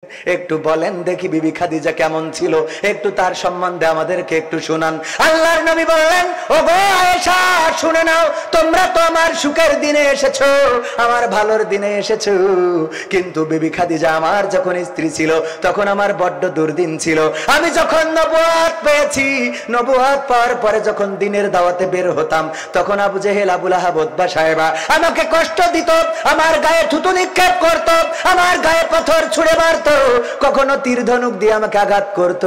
একটু বলেন দেখি বিবি খাদিজা কেমন ছিল, একটু তার সম্বন্ধে আমাদেরকে একটু শোনান। আল্লাহর নবী বললেন, ওগো আয়েশা শুনে নাও, তোমরা তো আমার সুখের দিনে এসেছো, আমার ভালোর দিনে এসেছো, কিন্তু বিবি খাদিজা আমার যখন স্ত্রী ছিল তখন আমার বড্ড দুর্দিন ছিল। আমি যখন নবুয়ত পেয়েছি, নবুয়ত পাওয়ার পরে যখন দিনের দাওয়াতে বের হতাম তখন আবু জেহেল, আবু লাহাব, উতবা সাহেবা আমাকে কষ্ট দিত, আমার গায়ে থুতু নিক্ষেপ করত, আমার গায়ে পাথর ছুঁড়ে মারত, কখনো তীর ধনুক দিয়ে আমাকে আঘাত করত,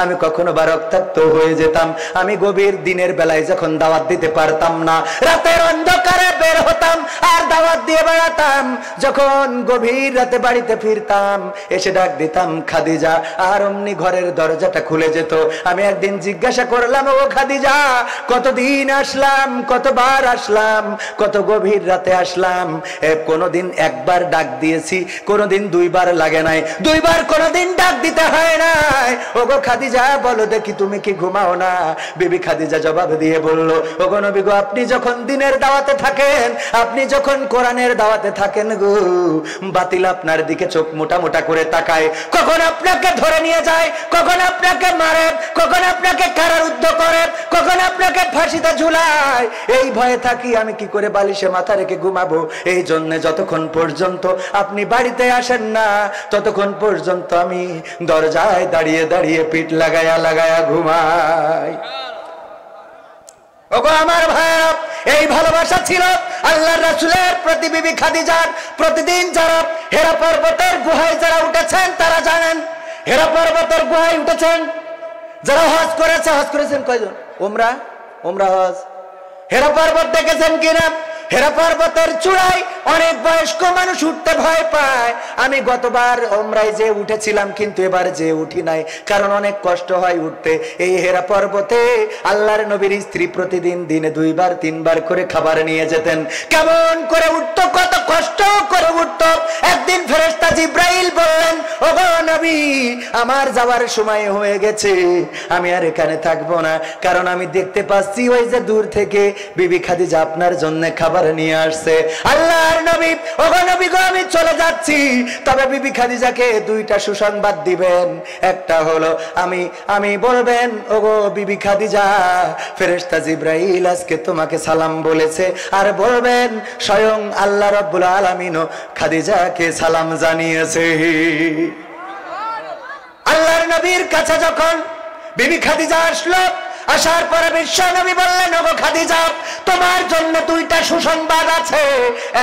আমি কখনো বা রক্তাক্ত হয়ে যেতাম। আমি গভীর দিনের বেলায় যখন দাওয়াত দিতে পারতাম না, রাতের অন্ধকারে বের হতাম আর দাওয়াত দিয়ে বেড়াতাম, যখন গভীর রাতে বাড়িতে ফিরতাম এসে ডাক দিতাম খাদিজা, আর অমনি ঘরের দরজাটা খুলে যেত। আমি একদিন জিজ্ঞাসা করলাম, ও খাদিজা কতদিন আসলাম, কতবার আসলাম, কত গভীর রাতে আসলাম, কোনদিন একবার ডাক দিয়েছি, কোনদিন দুইবার লাগে নাই, দুইবার কোনদিন ডাক দিতে হয় নাই, ওগো খাদিজা বলো দেখি তুমি কি ঘুমাও না? বিবি খাদিজা জবাব দিয়ে বলল, ওগো নবী গো, আপনি যখন দিনের দাওয়াতে থাকেন, আপনি যখন কোরআনের দাওয়াতে থাকেন গো, বাতিল আপনার দিকে চোখ মোটা মোটা করে তাকায়, কখন আপনাকে ধরে নিয়ে যায়, কখন আপনাকে মারে, কখন আপনাকে কারারুদ্ধ করে, কখন আপনাকে ফাঁসিতে ঝুলায়, এই ভয়ে থাকি আমি কি করে বালিশে মাথা রেখে ঘুমাবো। এই জন্য যতক্ষণ পর্যন্ত আপনি বাড়িতে আসেন না ততক্ষণ পর্যন্ত আমি দরজায় দাঁড়িয়ে দাঁড়িয়ে পিঠ লাগায়া লাগায়া ঘুমাই। ওগো আমার ভাইরা, এই ভালোবাসা ছিল আল্লাহর রাসূলের প্রতি বিবি খাদিজার। প্রতিদিন যারা হেরা পর্বতের গুহায় যারা উঠেছেন তারা জানেন, হেরা পর্বতের গুহায় উঠেছেন যারা হজ করেছে, হজ করেছেন কয়জন? উমরা হজ। হেরা পর্বত দেখেছেন কিনা? হেরা পর্বতের চূড়ায় অনেক বয়স্ক মানুষ উঠতে ভয় পায়। আমি গতবার উমরায় যে উঠেছিলাম কিন্তু এবার যে উঠি নাই, কারণ অনেক কষ্ট হয় উঠতে। এই হেরা পর্বতে আল্লাহর নবীর স্ত্রী প্রতিদিন দিনে 2বার 3বার করে খাবার নিয়ে যেতেন। কেমন করে উঠতো, কত কষ্ট করে উঠতো। একদিন ফেরেশতা জিব্রাইল বললেন, ওগো নবী আমার যাওয়ার সময় হয়ে গেছে, আমি আর এখানে থাকবো না, কারণ আমি দেখতে পাচ্ছি ওই যে দূর থেকে বিবি খাদিজা আপনার জন্য খাবার নিয়ে আসছে। আল্লাহর নবী, ওগো নবী গো আমি চলে যাচ্ছি, তবে বিবি খাদিজাকে 2টা সুসংবাদ দিবেন। একটা হলো আমি বলবেন, ওগো বিবি খাদিজা ফেরেশতা জিব্রাইল আজকে তোমাকে সালাম বলেছে, আর বলবেন স্বয়ং আল্লাহ রাব্বুল আলামিন খাদিজাকে সালাম জানিয়েছে। আল্লাহর নবীর কাছে যখন বিবি খাদিজা আসলো, আসার পরে বিশ্ব নবী বললেন, ওগো খাদিজা তোমার জন্য 2টা সুসংবাদ আছে।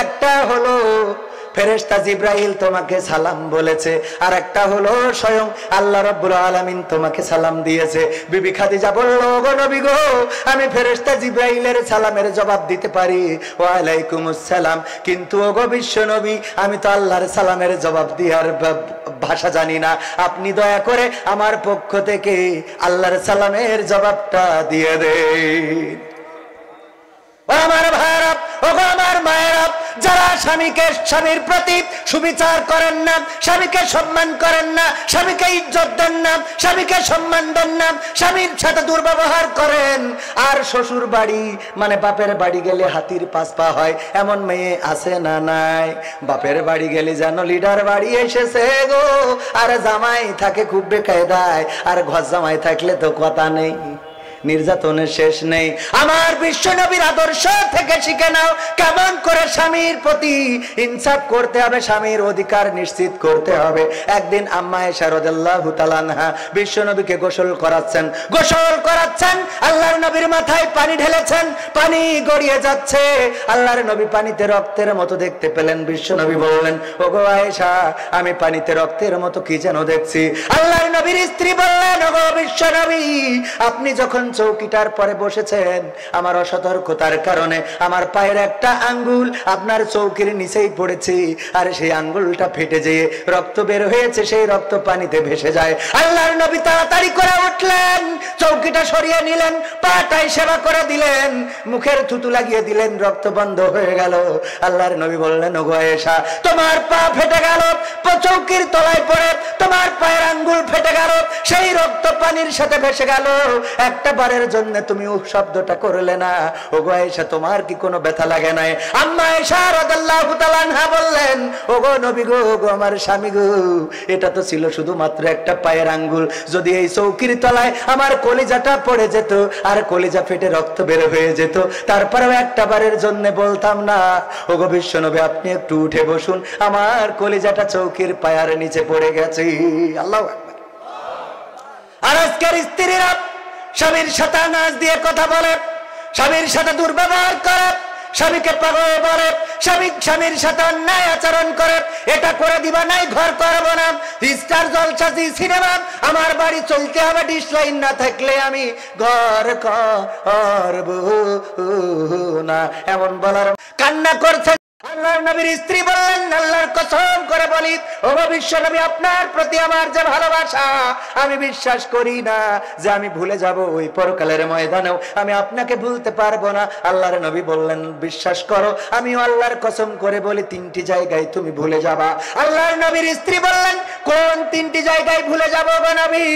একটা হলো ফেরেশতা জিব্রাইল তোমাকে সালাম বলেছে, আর একটা হলো স্বয়ং আল্লাহ রাব্বুল আলামিন তোমাকে সালাম দিয়েছে। বিবি খাদিজা বলল, ওগো নবী গো আমি ফেরেশতা জিব্রাইলের সালামের জবাব দিতে পারি, ওয়া আলাইকুমুস সালাম, কিন্তু ওগো বিশ্ব নবী আমি তো আল্লাহর সালামের জবাব দেওয়ার ভাষা জানি না, আপনি দয়া করে আমার পক্ষ থেকে আল্লাহর সালামের জবাবটা দিয়ে দেন। আমার ভাইরা, ওগো আমার মায়েরা, যারা স্বামীর প্রতি সুবিচার করেন না, স্বামীকে সম্মান করেন না, স্বামীকে ইজ্জত দেন না, স্বামীকে সম্মান দেন না, স্বামীর সাথে দুর্ব্যবহার করেন, আর শ্বশুর বাড়ি মানে বাপের বাড়ি গেলে হাতির 5 পা হয়, এমন মেয়ে আছে না নাই? বাপের বাড়ি গেলে যেন লিডার বাড়ি এসেছে গো, আর জামাই থাকে খুব বেকায়দায়, আর ঘর জামাই থাকলে তো কথা নেই, নির্যাতনের শেষ নেই। আমার বিশ্ব নবীর আদর্শ থেকে শিখে নাও কেমন করে স্বামীর প্রতি ইনসাফ করতে হবে, স্বামীর অধিকার নিশ্চিত করতে হবে। একদিন আম্মা আয়েশা রাদিয়াল্লাহু তাআলা আনহা বিশ্ব নবীকে গোসল করাচ্ছেন, আল্লাহর নবীর মাথায় পানি ঢেলেছেন, পানি গড়িয়ে যাচ্ছে, আল্লাহর নবী পানিতে রক্তের মতো দেখতে পেলেন। বিশ্ব নবী বললেন, ওগো আয়েশা আমি পানিতে রক্তের মতো কি যেন দেখছি। আল্লাহর নবীর স্ত্রী বললেন, ওগো বিশ্ব নবী আপনি যখন চৌকিটার পরে বসেছেন, আমার অসতর্কতার কারণে আমার পায়ের একটা আঙ্গুল আপনার চৌকির নিচেই পড়েছে, আর সেই আঙ্গুলটা ফেটে যেয়ে রক্ত বের হয়েছে, সেই রক্ত পানিতে ভেসে যায়। আল্লাহর নবী তাড়াতাড়ি করে উঠলেন, চৌকিটা সরিয়ে নিলেন, পাটাই সেবা করে দিলেন, মুখের থুতু লাগিয়ে দিলেন, রক্ত বন্ধ হয়ে গেল। আল্লাহর নবী বললেন, ওগো আয়েশা তোমার পা ফেটে গেল, চৌকির তলায় পড়ে তোমার পায়ের আঙ্গুল ফেটে গেল, সেই রক্ত পানির সাথে ভেসে গেল, একটা বারের জন্য তুমি উফ শব্দটা করলে না। ওগো আয়েশা, তোমার কি কোনো ব্যথা লাগে নাই? আম্মা আয়েশা রাদিয়াল্লাহু তাআলা আনহা বললেন, ওগো নবী গো, ওগো আমার স্বামী গো, এটা তো ছিল শুধুমাত্র একটা পায়ের আঙ্গুল। যদি এই চৌকির তলায় আমার কলিজাটা পড়ে যেত আর কলিজা ফেটে রক্ত বের হয়ে যেত, তারপরেও একটা বারের জন্য বলতাম না, ওগো বিশ্বনবী আপনি একটু উঠে বসুন, আমার কলিজাটা চৌকির পায়ের নিচে পড়ে গেছে। আল্লাহু আকবার। আর আজকের স্ত্রীরা স্বামীর সাথে নাচ দিয়ে কথা বলে, স্বামীর সাথে দুর্ব্যবহার করে, স্বামীকে পাগল বলে, স্বামীর সাথে অন্যায় আচরণ করে, এটা করে দিবা নাই ঘর করবো না, স্টার জলসা সিনেমা আমার বাড়ি চলতে হবে, ডিশ লাইন না থাকলে আমি ঘর করবো না, এমন বলার কান্না করছে। আল্লাহর নবীর স্ত্রী বললেন, আল্লাহর কসম করে বলি ওগো বিশ্বনবী, আপনার প্রতি আমার যে ভালোবাসা, আমি বিশ্বাস করি না যে আমি ভুলে যাব ওই পরকালের ময়দানেও আমি আপনাকে ভুলতে পারবো না। আল্লাহর নবী বললেন, বিশ্বাস করো, আমিও আল্লাহর কসম করে বলি 3টি জায়গায় তুমি ভুলে যাবা। আল্লাহর নবীর স্ত্রী বললেন, কোন 3টি জায়গায় ভুলে যাবো গো নবী,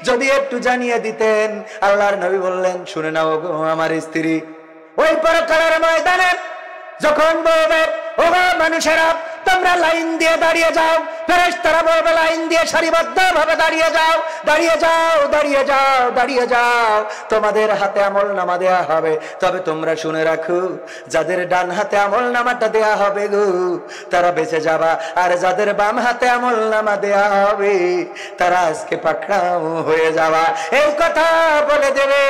যদি একটু জানিয়ে দিতেন। আল্লাহর নবী বললেন, শুনে নাও গো আমার স্ত্রী, ওই পরকালের ময়দানে যখন বলবে ওগো মানুষেরা তোমরা লাইন দিয়ে দাঁড়িয়ে যাও, ফেরেশতারা বলবে লাইন দিয়ে সারিবদ্ধভাবে দাঁড়িয়ে যাও, দাঁড়িয়ে যাও, দাঁড়িয়ে যাও, দাঁড়িয়ে যাও, তোমাদের হাতে আমলনামা দেয়া হবে। তবে তোমরা শুনে রাখো, যাদের ডান হাতে আমলনামাটা দেয়া হবে গো তারা বেঁচে যাবা, আর যাদের বাম হাতে আমলনামা দেয়া হবে তারা আজকে পাকড়াও হয়ে যাবা। এই কথা বলে দেবে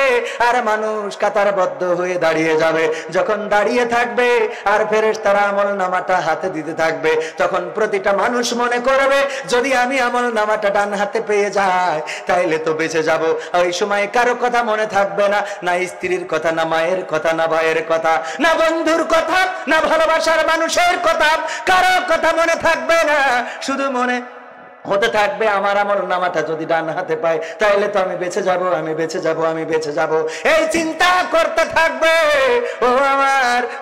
আর মানুষ কাতারবদ্ধ হয়ে দাঁড়িয়ে যাবে। যখন দাঁড়িয়ে থাকবে আর ফেরেশতারা আমলনামাটা হাতে দিতে থাকবে, তখন প্রতিটা মানুষ মনে করবে যদি আমি আমলনামাটা ডান হাতে পেয়ে যাই তাইলে তো বেঁচে যাব। ওই সময় কারো কথা মনে থাকবে না, না স্ত্রীর কথা, না মায়ের কথা, না ভাইয়ের কথা, না বন্ধুর কথা, না ভালোবাসার মানুষের কথা, কারো কথা মনে থাকবে না। শুধু মনে হতে থাকবে আমার আমলনামাটা যদি ডান হাতে পাই তাহলে তো আমি বেঁচে যাব, আমি বেঁচে যাব, আমি বেঁচে যাব। এই চিন্তা করতে থাকবে।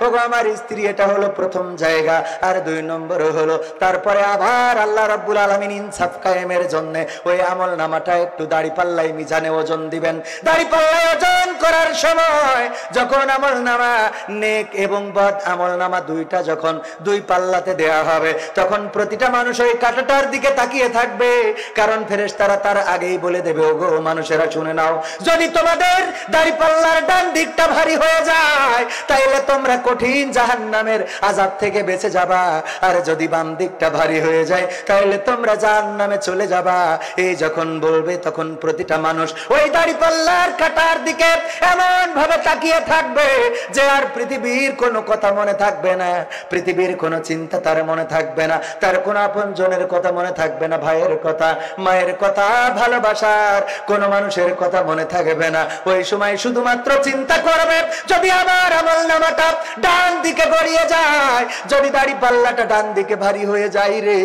ওগো আমার স্ত্রী, এটা হলো প্রথম জায়গা। আর 2 নম্বর হলো তারপরে আবার আল্লাহ রাব্বুল আলামিন ইনসাফ কায়েমের জন্য ওই আমলনামাটা একটু দাড়িপাল্লায় মিজানে ওজন দিবেন। দাড়িপাল্লায় ওজন করার সময় যখন আমলনামা নেক এবং বদ আমলনামা দুইটা যখন 2 পাল্লাতে দেয়া হবে, তখন প্রতিটা মানুষ ওই কাঁটাটার দিকে তাকিয়ে থাকবে, কারণ ফেরেশতারা তার আগেই বলে দেবে, ওগো মানুষেরা শুনে নাও, যদি তোমাদের দাড়িপাল্লার ডান দিকটা ভারী হয়ে যায় তাইলে তোমরা কঠিন জাহান্নামের আযাব থেকে বেঁচে যাবা, আর যদি বাম দিকটা ভারী হয়ে যায় তাইলে তোমরা জাহান্নামে চলে যাবা। এই যখন বলবে তখন প্রতিটা মানুষ ওই দাড়িপাল্লার কাঁটার দিকে এমন ভাবে তাকিয়ে থাকবে যে আর পৃথিবীর কোনো কথা মনে থাকবে না, পৃথিবীর কোনো চিন্তা তার মনে থাকবে না, তার কোনো আপনজনের কথা মনে থাকবে না, ভাইয়ের কথা, মায়ের কথা, ভালোবাসার কোন মানুষের কথা মনে থাকবে না। ওই সময় শুধুমাত্র চিন্তা করবে যদি আমার আমলনামাটা ডান দিকে গড়িয়ে যায়, যদি দাড়িপাল্লাটা ডান দিকে ভারী হয়ে যায় রে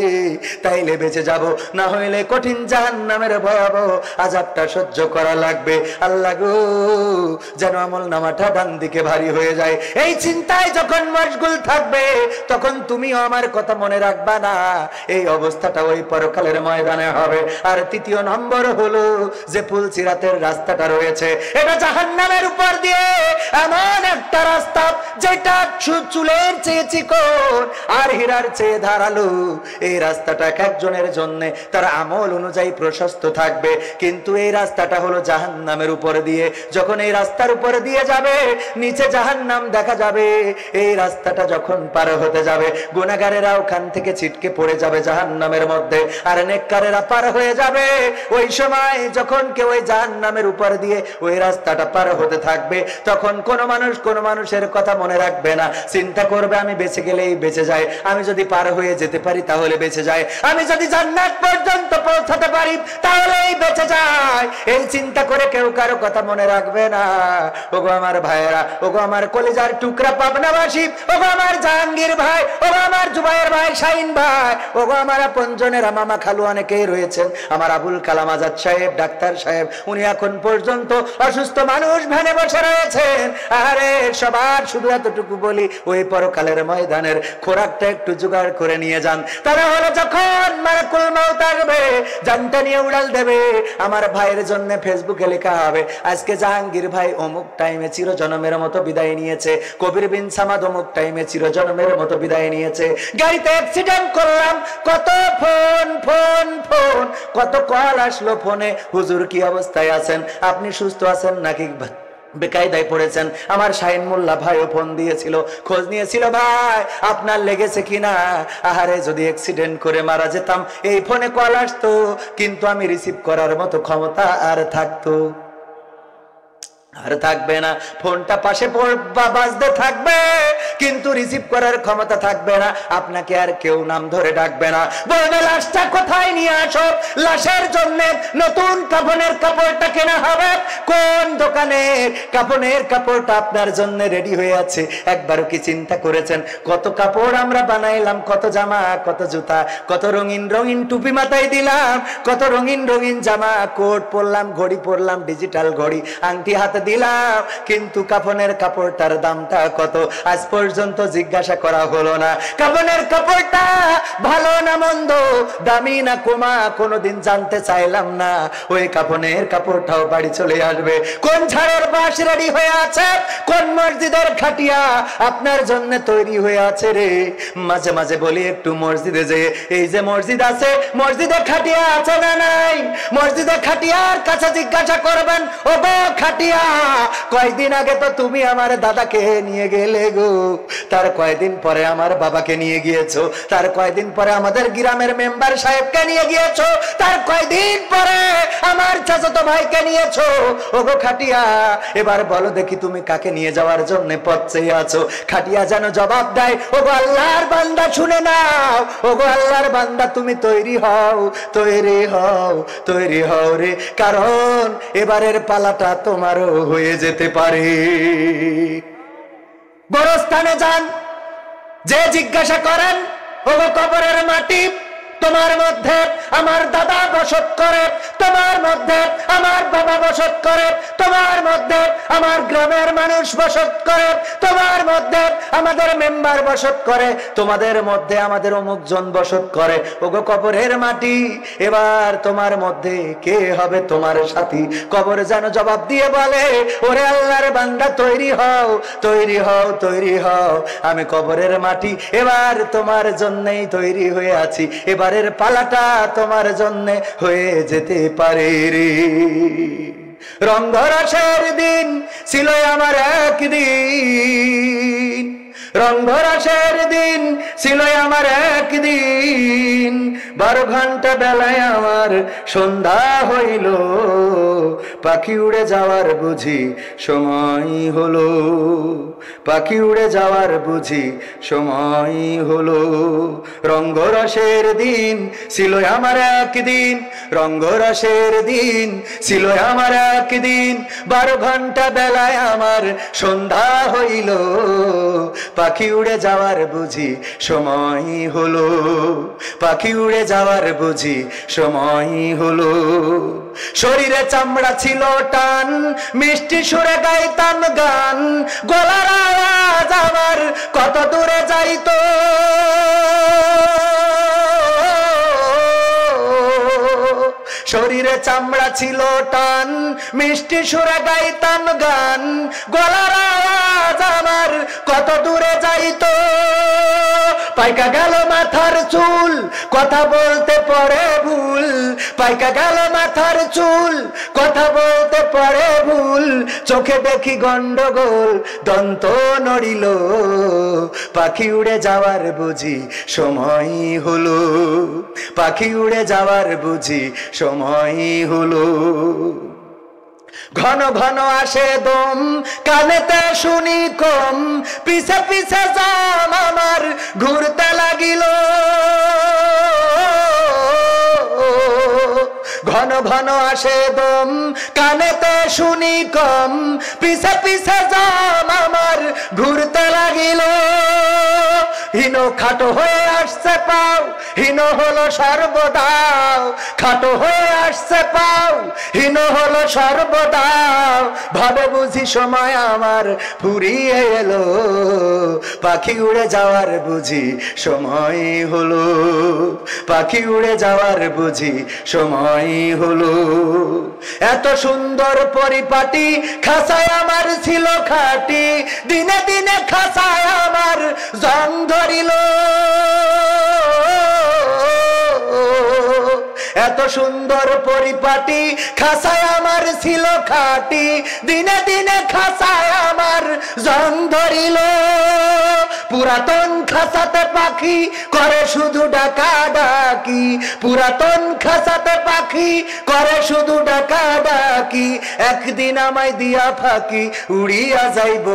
তাইলে বেঁচে যাব, না হইলে কঠিন জাহান্নামের ভয়াবহ আযাবটা সহ্য করা লাগবে। আল্লাহ গো যেন আমলনামাটা ডান দিকে ভারী হয়ে যায়। এই চিন্তায় যখন মশগুল থাকবে তখন তুমিও আমার কথা মনে রাখবা না। এই অবস্থাটা ওই পরকালের ময়দানে হবে। আর 3য় নম্বর হলো যে পুলসিরাতের রাস্তাটা রয়েছে, এটা জাহান্নামের উপর দিয়ে এমন একটা রাস্তা যেটা চুলের চেয়ে চিকন আর হীরার চেয়ে ধারালো। এই রাস্তাটা একজনের জন্য তার আমল অনুযায়ী প্রশস্ত থাকবে, কিন্তু এই রাস্তাটা হলো জাহান্নামের উপর দিয়ে। যখন এই রাস্তার উপর দিয়ে যাবে নিচে জাহান্নাম দেখা যাবে। এই রাস্তাটা যখন পার হতে যাবে গুনাহগারেরা ওখান থেকে ছিটকে পড়ে যাবে জাহান্নামের মধ্যে, আর নেককারেরা পার হয়ে যাবে। ওই সময় যখন কেউ ওই জাহান্নামের উপর দিয়ে ওই রাস্তাটা পার হতে থাকবে তখন কোন মানুষের কথা মনে রাখবে না, চিন্তা করবে আমি বেঁচে গেলেই বেঁচে যায়, আমি যদি পার হয়ে যেতে পারি তাহলে বেঁচে যায়, আমি যদি জান্নাত পর্যন্ত পৌঁছাতে পারি তাহলেই বেঁচে যায়। এই চিন্তা করে কেউ কারো কথা মনে রাখবে না। ওগো আমার ভাইয়েরা, ওগো আমার কলিজার টুকরা পাবনাবাসী, ওগো আমার জাহাঙ্গীর ভাই, ওগো আমার জুবায়ের ভাই, শাহিন ভাই, ওগো আমার আপনজনেরা, মামা খালু অনেকেই রয়েছেন, আমার আবুল কালাম আজাদ সাহেব, ডাক্তার সাহেব, উনি এখন পর্যন্ত অসুস্থ মানুষ ভ্যানে বসে রয়েছেন। আরে সবার শুধু এতটুকু বলি, ওই পরকালের ময়দানের খোরাকটা একটু জোগাড় করে নিয়ে যান। তারা হলো যখন মালাকুল মউত আসবে জানটা নিয়ে উড়াল দেবে। আমার ভাইয়ের জন্য ফেসবুকে লেখা হবে আজকে জাহাঙ্গীর ভাই অমুক টাইমে চিরজনমের মতো বিদায় নিয়েছে, কবির বিন সামাদ অমুক টাইমে চিরজনমের মতো বিদায় নিয়েছে। গাড়িতে অ্যাক্সিডেন্ট করলাম, কত ফোন ফোন ফোন, কত কল আসলো ফোনে, হুজুর কি অবস্থায় আছেন, আপনি সুস্থ আছেন নাকি বেকায়দায় পড়েছেন। আমার শাহিন মোল্লা ভাইও ফোন দিয়েছিল, খোঁজ নিয়েছিল, ভাই আপনার লেগেছে কিনা। আহারে যদি অ্যাক্সিডেন্ট করে মারা যেতাম, এই ফোনে কল আসতো কিন্তু আমি রিসিভ করার মতো ক্ষমতা আর থাকতো আর থাকবে না। ফোনটা পাশে বাজতে থাকবে কিন্তু রিসিভ করার ক্ষমতা থাকবে না, আপনাকে আর কেউ নাম ধরে ডাকবে না। বলবে লাশটা কোথায় নিয়ে আসো, লাশের জন্য নতুন কাফনের কাপড়টা কেনা হবে, কোন দোকানের কাফনের কাপড়টা আপনার জন্য রেডি হয়ে আছে। একবারও কি চিন্তা করেছেন কত কাপড় আমরা বানাইলাম, কত জামা, কত জুতা, কত রঙিন রঙিন টুপি মাথায় দিলাম, কত রঙিন রঙিন জামা, কোট পরলাম, ঘড়ি পরলাম, ডিজিটাল ঘড়ি, আংটি হাতে দিলাম, কিন্তু কাফনের কাপড়টার দামটা কত আজ পর্যন্ত জিজ্ঞাসা করা হলো না। কাফনের কাপড়টা ভালো না মন্দ, দামি না কমা, কোনোদিন জানতে চাইলাম না। ওই কাফনের কাপড়টাও বাড়ি চলে আসবে। কোন ঝাড়ের বাঁশ রেডি হয়ে আছে, কোন মসজিদের খাটিয়া আপনার জন্য তৈরি হয়ে আছে রে। মাঝে মাঝে বলি একটু মসজিদে যে, এই যে মসজিদ আছে, মসজিদে খাটিয়া আছে না নাই, মসজিদে খাটিয়ার কাছে জিজ্ঞাসা করবেন, ও গো খাটিয়া, কয়দিন আগে তো তুমি আমার দাদাকে নিয়ে গেলে গো, তার কয়দিন পরে আমার বাবাকে নিয়ে গিয়েছো, তার কয়দিন পরে আমাদের গ্রামের মেম্বার সাহেবকে নিয়ে গিয়েছো, তার কয়দিন পরে আমার চাচাতো ভাইকে নিয়েছো। ওগো খাটিয়া, এবার বলো দেখি তুমি কাকে নিয়ে যাওয়ার জন্য পথ চেয়ে আছো। খাটিয়া যেন জবাব দেয়, ওগো আল্লাহর বান্দা শুনে নাও, ওগো আল্লাহর বান্দা তুমি তৈরি হও, তৈরি হও, তৈরি হও রে, কারণ এবারের পালাটা তোমারও হয়ে যেতে পারে। গোরস্থানে যান, যে জিজ্ঞাসা করেন, ওগো কবরের মাটি তোমার মধ্যে আমার দাদা বসত করে, তোমার মধ্যে আমার বাবা বসত করে, তোমার মধ্যে আমার গ্রামের মানুষ বসত করে, তোমার মধ্যে আমাদের মেম্বার বসত করে, তোমাদের মধ্যে আমাদের অমুক জন বসত করে। ওগো কবরের মাটি, এবার তোমার মধ্যে কে হবে তোমার সাথী? কবর যেন জবাব দিয়ে বলে, ওরে আল্লাহর বান্দা তৈরি হও, তৈরি হও, তৈরি হও, আমি কবরের মাটি এবার তোমার জন্যই তৈরি হয়ে আছি, এবারের পালাটা তোমার জন্য হয়ে যেতে পারে রে। রঙ্গরসের দিন ছিল আমার একদিন, রঙ্গরসের দিন ছিল আমার একদিন, 12 ঘন্টা বেলায় আমার সন্ধ্যা হইল, পাখি উড়ে যাওয়ার বুঝি সময় হলো, পাখি উড়ে যাওয়ার বুঝি সময় হলো। রঙ্গরসের দিন ছিল আমার একদিন, রঙ্গরসের দিন ছিল আমার একদিন, 12 ঘন্টা বেলায় আমার সন্ধ্যা হইল, পাখি উড়ে যাওয়ার বুঝি সময় হলো, পাখি উড়ে যাওয়ার বুঝি সময় হলো। শরীরে চামড়া ছিল টান, মিষ্টি সুরে গাইতাম গান, গলার আওয়াজ আমার কত দূরে যাইতো, শরীরে চামড়া ছিল টান, মিষ্টি সুরে গাইতাম গান, গলার আওয়াজ আমার কত দূরে যাইতো। পাইকা গেল মাথার চুল, কথা বলতে পড়ে ভুল, পাইকা গেল মাথার চুল, কথা বলতে পড়ে ভুল, চোখে দেখি গন্ডগোল, দন্ত নড়িল, পাখি উড়ে যাওয়ার বুঝি সময় হলো, পাখি উড়ে যাওয়ার বুঝি সময় হলো। ঘন ঘন আসে দম, কানেতে শুনি কম, পিছে পিছে জাম আমার ঘুরতে লাগিল, ঘন ঘন আসে দম, কানেতে শুনি কম, পিছে পিছে জাম আমার ঘুরতে লাগিল। হীন খাটো হয়ে আসছে পাও, হীন হলো সর্বদাও, খাটো হয়ে আসছে পাও, হীন হলো সর্বদাও, ভাবে বুঝি সময় আমার ফুরিয়ে এলো, পাখি উড়ে যাওয়ার বুঝি সময় হলো, পাখি উড়ে যাওয়ার বুঝি সময় হলো। এত সুন্দর পরিপাটি খাঁচায় আমার ছিল খাটি, দিনে দিনে খাঁচায় আমার জং ধরিল। এত সুন্দর পরিপাটি খাঁচায় আমার ছিল খাটি, দিনে দিনে খাঁচায় আমার জং ধরিল। পুরাতন খাঁচাতে পাখি করে শুধু ডাকা ডাকি, পুরাতন খাঁচাতে পাখি করে শুধু ডাকা ডাকি, একদিন আমায় দিয়া ফাঁকি উড়িয়া যাইব,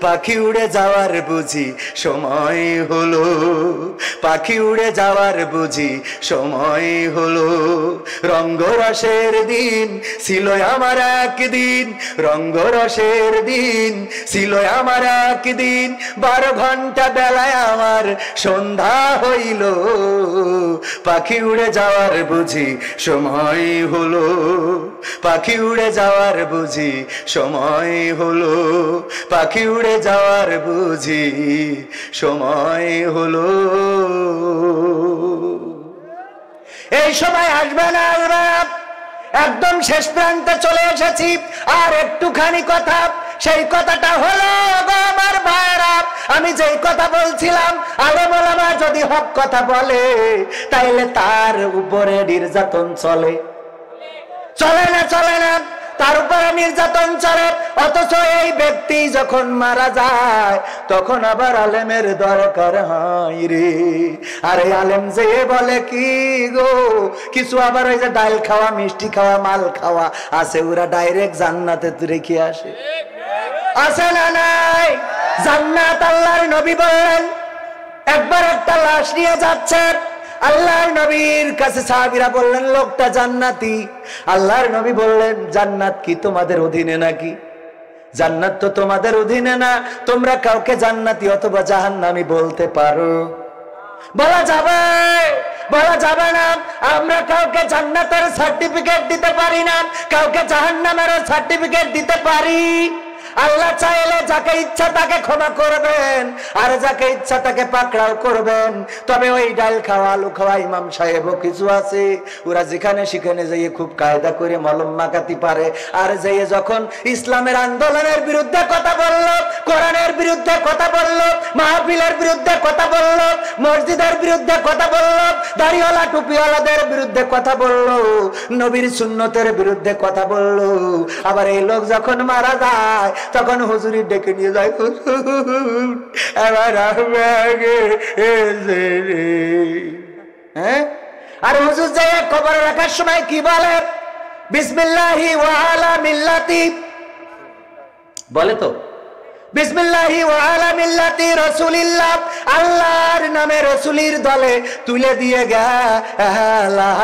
পাখি উড়ে যাওয়ার বুঝি সময় হলো, পাখি উড়ে যাওয়ার বুঝি সময় হলো। রঙ্গরসের দিন ছিল আমার একদিন, রঙ্গরসের দিন ছিল আমার একদিন, 12 ঘন্টা বেলায় আমার সন্ধ্যা হইল, পাখি উড়ে যাওয়ার বুঝি সময় হলো, পাখি উড়ে যাওয়ার বুঝি সময় হলো, পাখি উড়ে যাওয়ার বুঝি সময় হলো। এই সময় আসবে না, একদম শেষ প্রান্তে চলে এসেছি। আর একটুখানি কথা, সেই কথাটা হলো আমার ভাইরা, আমি যেই কথা বলছিলাম, আলেম ওলামা যদি হক কথা বলে তাইলে তার উপরে নির্যাতন চলে, চলে না? চলে না, তার উপরে নির্যাতন চলে। অথচ এই ব্যক্তি যখন মারা যায় তখন আবার আলেমের দরকার হয় রে। আরে আলেম যে বলে কি গো, কিছু আবার ওই যে ডাল খাওয়া, মিষ্টি খাওয়া, মাল খাওয়া আছে, ওরা ডাইরেক্ট জান্নাতে রেখে আসে, আছে না নাই? জান্নাত আল্লাহর নবী বললেন, একবার একটা লাশ নিয়ে যাচ্ছেন, আল্লাহর নবীর কাছে সাহাবীরা বললেন লোকটা জান্নাতি। আল্লাহর নবী বললেন জান্নাত কি তোমাদের অধীনে নাকি? জান্নাত তো তোমাদের অধীনে না, তোমরা কাউকে জান্নাতি অথবা জাহান্নামী বলতে পারো? বলা যাবে? বলা যাবে না। আমরা কাউকে জান্নাতের সার্টিফিকেট দিতে পারি না, কাউকে জাহান্নামের সার্টিফিকেট দিতে পারি। আল্লাহ চাইলে যাকে ইচ্ছা তাকে ক্ষমা করবেন, আর যাকে ইচ্ছা তাকে পাকড়াও করবেন। তবে ওই ডাল খাওয়া, আলু খাওয়া ইমাম সাহেবও কিছু আছে, ওরা যেখানে সেখানে যেয়ে খুব কায়দা করে মলম মাখাতে পারে। আর যেয়ে যখন ইসলামের আন্দোলনের বিরুদ্ধে কথা বলল, কোরআনের বিরুদ্ধে কথা বলল, মাহফিলের বিরুদ্ধে কথা বলল, মসজিদের বিরুদ্ধে কথা বলল, দাড়িওয়ালা টুপিওয়ালাদের বিরুদ্ধে কথা বলল, নবীর সুন্নতের বিরুদ্ধে কথা বলল, আবার এই লোক যখন মারা যায় তখন হুজুরি ডেকে নিয়ে যায়, হ্যাঁ। আর হুজুর যে কবর রাখার সময় কি বলে? বিসমিল্লাহি ওয়া আলা মিল্লাতি বলে তো, বিসমিল্লাহি ওয়া আলা মিল্লাতি রাসূলিল্লাহ, আল্লাহর নামে রাসূলের দলে তুলে দিয়ে গেলাম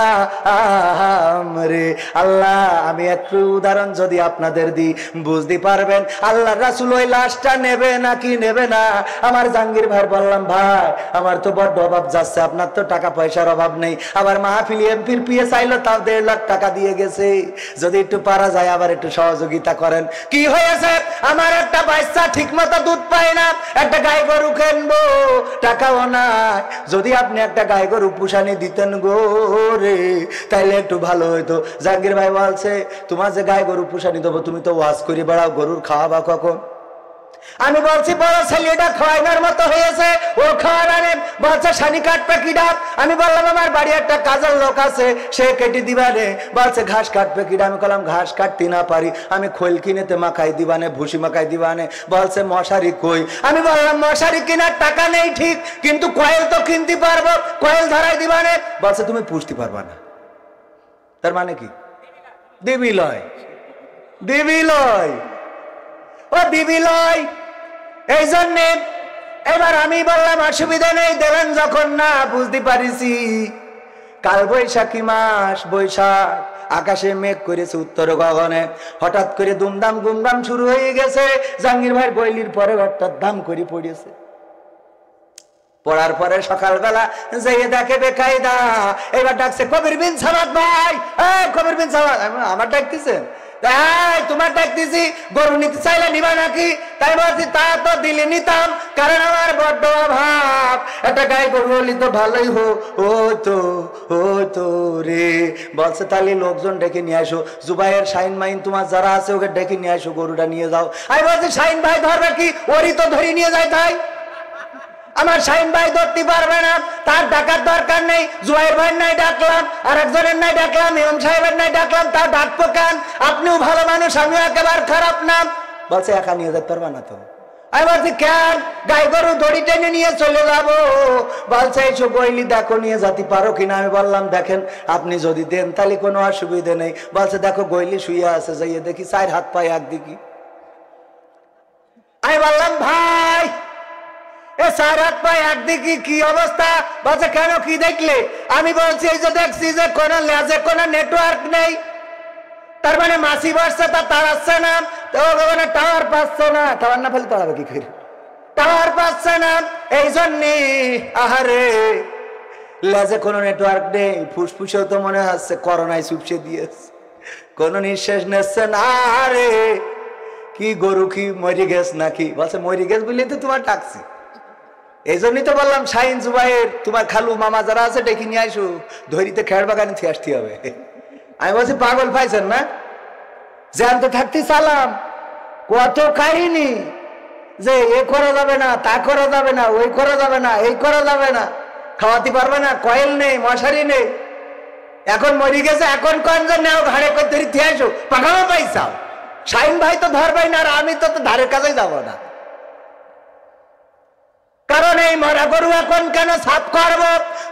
রে। আল্লাহ, আমি একটু উদাহরণ যদি আপনাদের দিই বুঝতে পারবেন আল্লাহর রাসূল ওই লাশটা নেবে নাকি নেবে না। আমার জাহাঙ্গীর ভাই বললাম, ভাই আমার তো বড় অভাব যাচ্ছে, আপনার তো টাকা পয়সার অভাব নেই, আবার মাহফিল এমপির পিএ চাইলো তাও 1.5 লাখ টাকা দিয়ে গেছে, যদি একটু পারা যায় আবার একটু সহযোগিতা করেন। কি হয়েছে? আমার একটা বাচ্চা ঠিক মতো দুধ পায় না, একটা গাই গরু কিনবো, টাকাও নাই, যদি আপনি একটা গাই গরু পুষানি দিতেন গো রে তাইলে একটু ভালো হইতো। জাহাঙ্গীর ভাই বলছে, তোমার যে গাই গরু পুষানি দেবো, তুমি তো ওয়াজ করি বেড়াও, গরুর খাওয়াবা কখন? আমি বলছি বড় ছেলেটা খাওয়ানোর মতো হয়েছে, ও খাওয়ানো বলছে সানি কাটবে কি ডাব। আমি বললাম আমার বাড়ি একটা কাজের লোক আছে, সে কেটে দিবানে। বলছে ঘাস কাটবে কি? আমি বললাম ঘাস কাটতে না পারি, আমি খোল কিনেতে মাখাই দিবানে, ভুসি মাখাই দিবানে। বলছে মশারি কই? আমি বললাম মশারি কেনার টাকা নেই ঠিক, কিন্তু কয়েল তো কিনতে পারবো, কয়েল ধরাই দিবানে। বলছে তুমি পুষতে পারবা না। তার মানে কি? দিবি লয়, দিবি লয়, ও দিবি লয়। এই জন্যে এবার আমি বললাম অসুবিধা নেই, দেবেন যখন না বুঝতে পারিছি। কাল বৈশাখী মাস, বৈশাখ, আকাশে মেঘ করেছে উত্তর গগনে, হঠাৎ করে দুমদাম গুমদাম শুরু হয়ে গেছে। জাহাঙ্গীর ভাই বইলির পরে একটা দাম করে পড়েছে, পড়ার পরে সকালবেলা যেয়ে দেখে বেকায়দা। এবার ডাকছে কবির বিন সামাদ ভাই, কবির বিন সামাদ। আমার ডাকতেছেন? তোমার ডাকতেছি, গরু নিতে চাইলে নিবা নাকি? তাই বলছি তা তো দিলে নিতাম, কারণ আমার বড্ড অভাব, একটা গাই গরু হলি তো ভালোই হতো রে। বলছে তাহলে লোকজন ডেকে নিয়ে আসো, জুবাইয়ের শাহিন মাইন তোমার যারা আছে ওকে ডেকে নিয়ে আসো, গরুটা নিয়ে যাও। আমি বলছি শাহিন ভাই ধরবে কি? ওরই তো ধরে নিয়ে যায়। তাই আমার শাহিন ভাই ধরতে পারবে না, তার ডাকার দরকার নেই। জুবাইর ভাইয়ের নাই ডাকলাম, আর একজনের নাই ডাকলাম, ইমাম সাহেবের নাই ডাকলাম, তার ডাকবো কেন? আপনিও ভালো মানুষ, আমিও একেবারে খারাপ না। বলছে একা নিয়ে যেতে পারবা না তো? আমি বলছি কেন? গাই গরু দড়ি টেনে নিয়ে চলে যাবো। বলছে এইসব গইলি দেখো নিয়ে যেতে পারো কিনা। আমি বললাম দেখেন আপনি যদি দেন তাহলে কোনো অসুবিধা নেই। বলছে দেখো গইলি শুয়ে আছে, যাইয়ে দেখি 4 হাত পায়ে একদিকে। আমি বললাম ভাই এ 4 হাত পায়ে একদিকে কি অবস্থা? বলছে কেন, কি দেখলে? আমি বলছি এই যে দেখছি যে কোনো লেজে কোনো নেটওয়ার্ক নেই, তার মানে মাসি বসছে তা তাড়াচ্ছে না, টাওয়ার পাচ্ছে না। টাওয়ার না ফেলে তাড়াবে কি করে? টাওয়ার পাচ্ছে না, এই জন্যে আহারে লেজে কোনো নেটওয়ার্ক নেই। ফুসফুসেও তো মনে হচ্ছে করোনায় চুপসে দিয়েছে, কোনো নিঃশ্বাস নিচ্ছে না। আরে কি গরু কি মরি গেছ নাকি? বলছে মরি গেছ বললেই তো তোমার ডাকছি। এই জন্যই তো বললাম শাহিন জুবাইর তোমার খালু মামা যারা আছে ডেকে নিয়ে আসো, ধরিতে খেয়ার বাগানে থেকে আসতে হবে। আমি বলছি পাগল পাইছেন না? জ্যান্ত থাকতে সালাম, কত কাহিনী যে এ করা যাবে না, তা করা যাবে না, ওই করা যাবে না, এই করা যাবে না, খাওয়াতে পারবে না, কয়েল নেই, মশারি নেই। এখন মরি গেছে, এখন কোন জন নাও ঘাড়ে করে ধরিতে আসো, পাকামো পাইছাও। শাহিন ভাই তো ধরবাই না, আর আমি তো ধারের কাছেই যাব না। কারণ এই মরা গরু এখন কেন সাফ করব?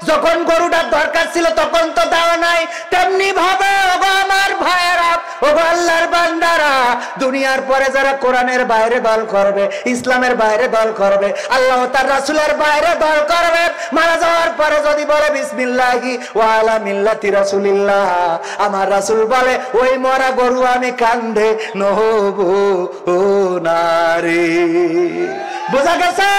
যখন গরুটার দরকার ছিল তখন তো দেওয়া নাই। তেমনি ভাবে ওগো আমার ভাইয়েরা, ওগো আল্লাহর বান্দারা, দুনিয়ার পরে যারা কোরআনের বাইরে দল করবে, ইসলামের বাইরে দল করবে, আল্লাহ তার রাসূলের বাইরে দল করবে, মারা যাওয়ার পরে যদি বলে বিসমিল্লাহি ওয়া আলা মিল্লাতি রাসূলিল্লাহ, আমার রাসূল বলে ওই মরা গরু আমি কান্ধে নহবো না রে। বোঝা গেছে?